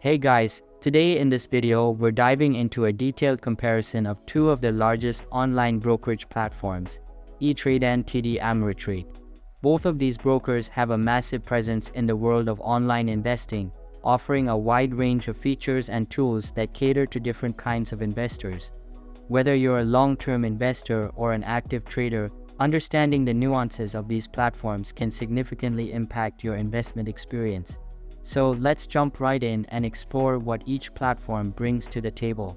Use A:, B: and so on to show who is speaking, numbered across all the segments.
A: Hey guys, today in this video, we're diving into a detailed comparison of two of the largest online brokerage platforms, ETrade and TD Ameritrade. Both of these brokers have a massive presence in the world of online investing, offering a wide range of features and tools that cater to different kinds of investors. Whether you're a long-term investor or an active trader, understanding the nuances of these platforms can significantly impact your investment experience. So let's jump right in and explore what each platform brings to the table.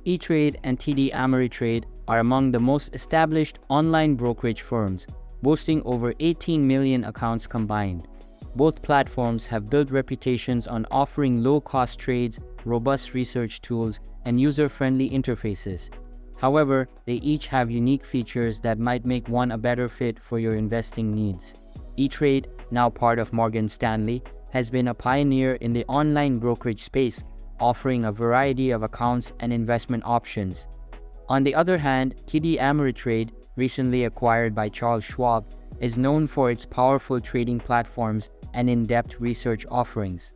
A: ETrade and TD Ameritrade are among the most established online brokerage firms, boasting over 18 million accounts combined. Both platforms have built reputations on offering low-cost trades, robust research tools, and user-friendly interfaces. However, they each have unique features that might make one a better fit for your investing needs. ETrade, now part of Morgan Stanley, has been a pioneer in the online brokerage space, offering a variety of accounts and investment options. On the other hand, TD Ameritrade, recently acquired by Charles Schwab, is known for its powerful trading platforms and in-depth research offerings.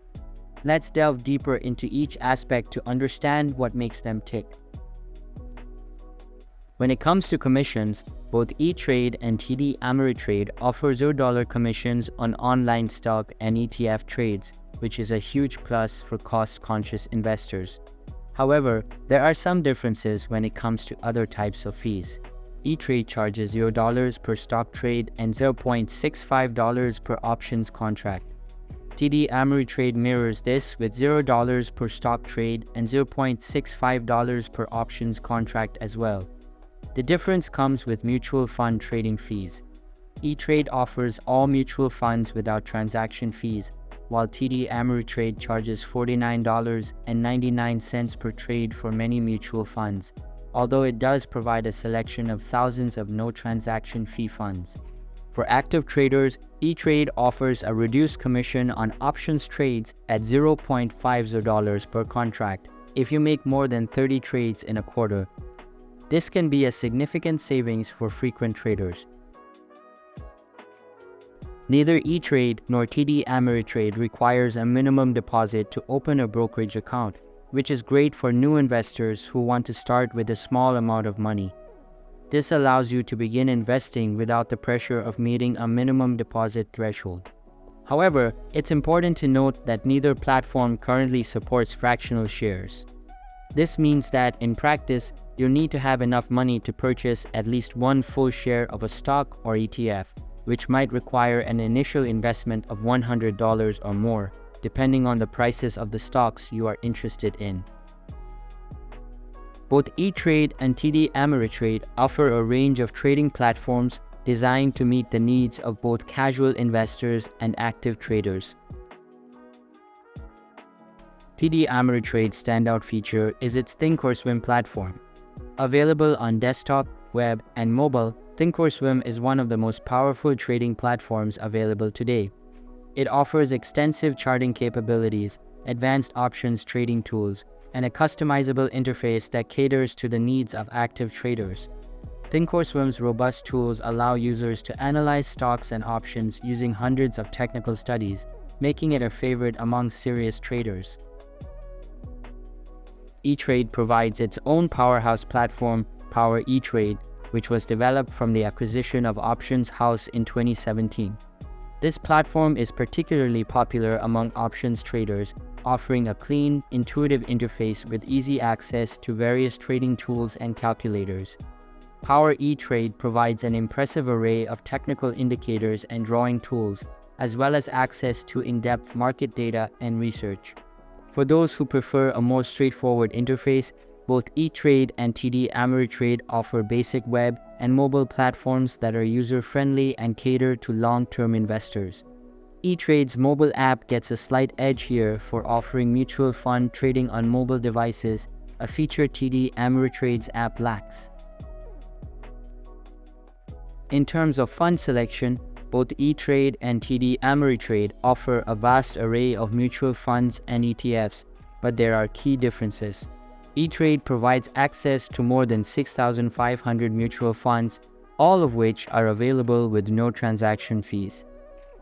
A: Let's delve deeper into each aspect to understand what makes them tick. When it comes to commissions, both ETrade and TD Ameritrade offer $0 commissions on online stock and ETF trades, which is a huge plus for cost-conscious investors. However, there are some differences when it comes to other types of fees. ETrade charges $0 per stock trade and $0.65 per options contract. TD Ameritrade mirrors this with $0 per stock trade and $0.65 per options contract as well. The difference comes with mutual fund trading fees. ETrade offers all mutual funds without transaction fees, while TD Ameritrade charges $49.99 per trade for many mutual funds, although it does provide a selection of thousands of no-transaction fee funds. For active traders, ETrade offers a reduced commission on options trades at $0.50 per contract if you make more than 30 trades in a quarter. This can be a significant savings for frequent traders. Neither ETrade nor TD Ameritrade requires a minimum deposit to open a brokerage account, which is great for new investors who want to start with a small amount of money. This allows you to begin investing without the pressure of meeting a minimum deposit threshold. However, it's important to note that neither platform currently supports fractional shares. This means that, in practice, you'll need to have enough money to purchase at least one full share of a stock or ETF, which might require an initial investment of $100 or more, depending on the prices of the stocks you are interested in. Both ETrade and TD Ameritrade offer a range of trading platforms designed to meet the needs of both casual investors and active traders. TD Ameritrade's standout feature is its Thinkorswim platform. Available on desktop, web, and mobile, Thinkorswim is one of the most powerful trading platforms available today. It offers extensive charting capabilities, advanced options trading tools, and a customizable interface that caters to the needs of active traders. Thinkorswim's robust tools allow users to analyze stocks and options using hundreds of technical studies, making it a favorite among serious traders. ETrade provides its own powerhouse platform, Power ETrade, which was developed from the acquisition of Options House in 2017. This platform is particularly popular among options traders, offering a clean, intuitive interface with easy access to various trading tools and calculators. Power ETrade provides an impressive array of technical indicators and drawing tools, as well as access to in-depth market data and research. For those who prefer a more straightforward interface, both ETrade and TD Ameritrade offer basic web and mobile platforms that are user-friendly and cater to long-term investors. ETrade's mobile app gets a slight edge here for offering mutual fund trading on mobile devices, a feature TD Ameritrade's app lacks. In terms of fund selection, both ETrade and TD Ameritrade offer a vast array of mutual funds and ETFs, but there are key differences. ETrade provides access to more than 6,500 mutual funds, all of which are available with no transaction fees.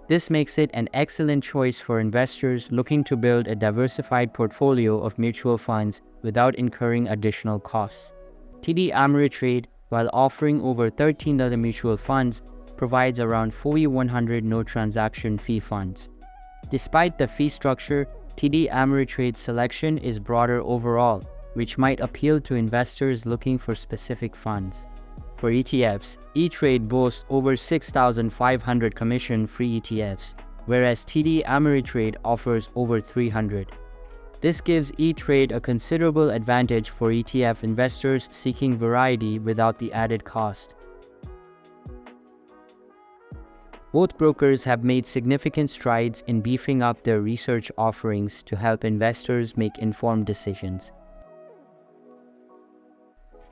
A: This makes it an excellent choice for investors looking to build a diversified portfolio of mutual funds without incurring additional costs. TD Ameritrade, while offering over 13 other mutual funds, provides around 4,100 no-transaction fee funds. Despite the fee structure, TD Ameritrade's selection is broader overall, which might appeal to investors looking for specific funds. For ETFs, ETrade boasts over 6,500 commission-free ETFs, whereas TD Ameritrade offers over 300. This gives ETrade a considerable advantage for ETF investors seeking variety without the added cost. Both brokers have made significant strides in beefing up their research offerings to help investors make informed decisions.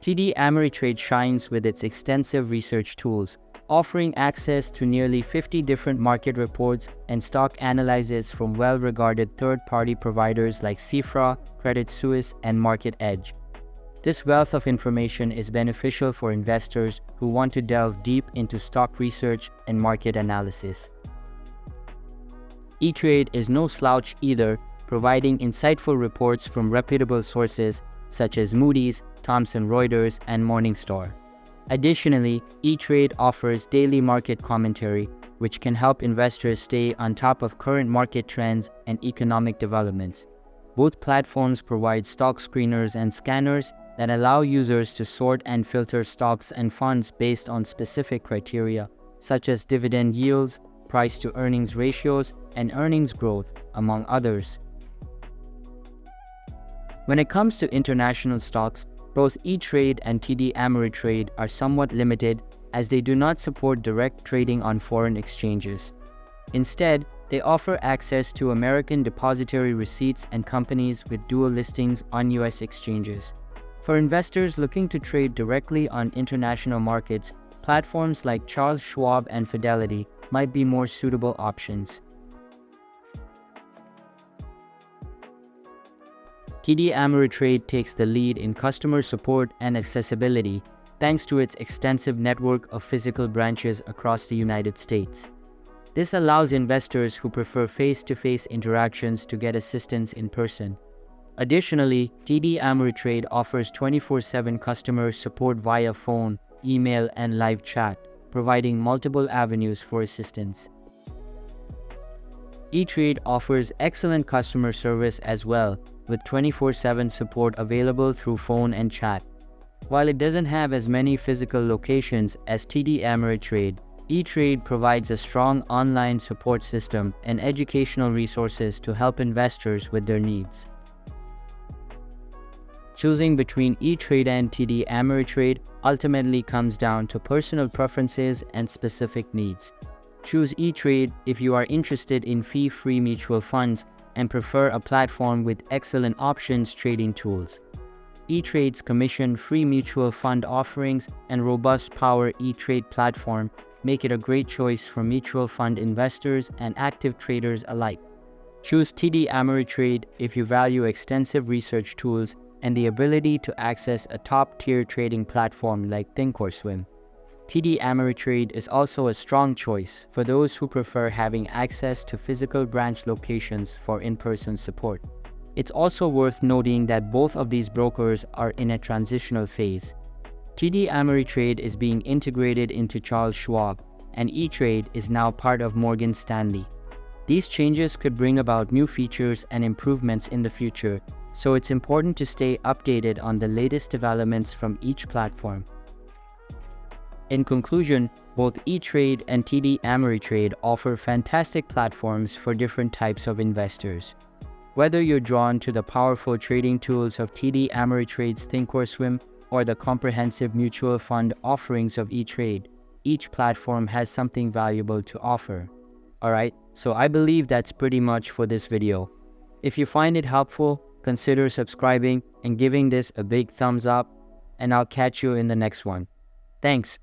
A: TD Ameritrade shines with its extensive research tools, offering access to nearly 50 different market reports and stock analyses from well-regarded third-party providers like Cifra, Credit Suisse, and Market Edge. This wealth of information is beneficial for investors who want to delve deep into stock research and market analysis. ETrade is no slouch either, providing insightful reports from reputable sources such as Moody's, Thomson Reuters, and Morningstar. Additionally, ETrade offers daily market commentary, which can help investors stay on top of current market trends and economic developments. Both platforms provide stock screeners and scanners that allow users to sort and filter stocks and funds based on specific criteria, such as dividend yields, price-to-earnings ratios, and earnings growth, among others. When it comes to international stocks, both ETrade and TD Ameritrade are somewhat limited as they do not support direct trading on foreign exchanges. Instead, they offer access to American depository receipts and companies with dual listings on US exchanges. For investors looking to trade directly on international markets, platforms like Charles Schwab and Fidelity might be more suitable options. TD Ameritrade takes the lead in customer support and accessibility thanks to its extensive network of physical branches across the United States. This allows investors who prefer face-to-face interactions to get assistance in person. Additionally, TD Ameritrade offers 24/7 customer support via phone, email, and live chat, providing multiple avenues for assistance. ETrade offers excellent customer service as well, with 24/7 support available through phone and chat. While it doesn't have as many physical locations as TD Ameritrade, ETrade provides a strong online support system and educational resources to help investors with their needs. Choosing between ETrade and TD Ameritrade ultimately comes down to personal preferences and specific needs. Choose ETrade if you are interested in fee-free mutual funds and prefer a platform with excellent options trading tools. ETrade's commission-free mutual fund offerings and robust Power ETrade platform make it a great choice for mutual fund investors and active traders alike. Choose TD Ameritrade if you value extensive research tools and the ability to access a top-tier trading platform like thinkorswim. TD Ameritrade is also a strong choice for those who prefer having access to physical branch locations for in-person support. It's also worth noting that both of these brokers are in a transitional phase. TD Ameritrade is being integrated into Charles Schwab, and ETrade is now part of Morgan Stanley. These changes could bring about new features and improvements in the future, so it's important to stay updated on the latest developments from each platform. In conclusion, both ETrade and TD Ameritrade offer fantastic platforms for different types of investors. Whether you're drawn to the powerful trading tools of TD Ameritrade's thinkorswim or the comprehensive mutual fund offerings of ETrade, each platform has something valuable to offer. Alright, so I believe that's pretty much for this video. If you find it helpful, consider subscribing and giving this a big thumbs up, and I'll catch you in the next one. Thanks.